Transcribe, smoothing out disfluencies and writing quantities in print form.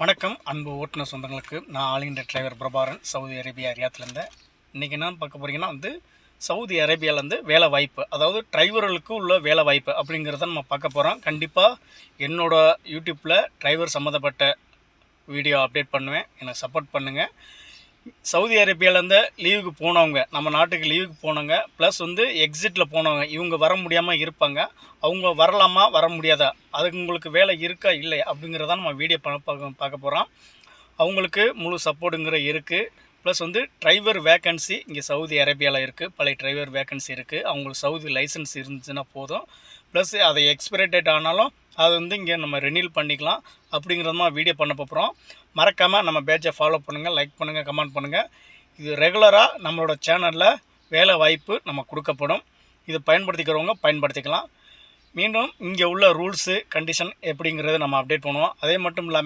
வணக்கம் அன்பு ஓட்டுநர் சொந்தங்களுக்கு. நான் all India driver Prabaran, Saudi Arabia ரியாத்லேருந்து. இன்றைக்கி என்ன பார்க்க போகிறீங்கன்னா சவுதி அரேபியாவிலேருந்து வேலை வாய்ப்பு, அதாவது டிரைவர்களுக்கு உள்ள வேலை வாய்ப்பு அப்படிங்கிறத நம்ம பார்க்க போகிறோம். கண்டிப்பாக என்னோடய யூடியூப்பில் டிரைவர் சம்மந்தப்பட்ட வீடியோ அப்டேட் பண்ணுவேன், எனக்கு சப்போர்ட் பண்ணுங்கள். சவுதி அரேபியாவிலேருந்து லீவுக்கு போனவங்க, நம்ம நாட்டுக்கு லீவுக்கு போனவங்க, ப்ளஸ் எக்ஸிட்டில் போனவங்க, இவங்க வர முடியாமல் இருப்பாங்க. அவங்க வரலாமா வர முடியாதா, அதுக்கு உங்களுக்கு வேலை இருக்கா இல்லை அப்படிங்கிறதான் நம்ம வீடியோ பார்க்க போகிறோம். அவங்களுக்கு முழு சப்போர்ட்டுங்கிற இருக்குது. ப்ளஸ் டிரைவர் வேக்கன்சி இங்கே சவுதி அரேபியாவில் இருக்குது, பழைய டிரைவர் வேக்கன்சி இருக்குது. அவங்களுக்கு சவுதி லைசன்ஸ் இருந்துச்சுன்னா போதும். ப்ளஸ் அதை எக்ஸ்பைரி டேட் ஆனாலும் அது இங்கே நம்ம ரெனியூல் பண்ணிக்கலாம். அப்படிங்கிறதுமா வீடியோ பண்ண போகிறோம். மறக்காமல் நம்ம பேட்சை ஃபாலோ பண்ணுங்கள், லைக் பண்ணுங்கள், கமெண்ட் பண்ணுங்கள். இது ரெகுலராக நம்மளோட சேனலில் வேலை வாய்ப்பு நம்ம கொடுக்கப்படும். இதை பயன்படுத்திக்கிறவங்க பயன்படுத்திக்கலாம். மீண்டும் இங்கே உள்ள ரூல்ஸு கண்டிஷன் எப்படிங்கிறத நம்ம அப்டேட் பண்ணுவோம். அதே மட்டும் இல்லாமல்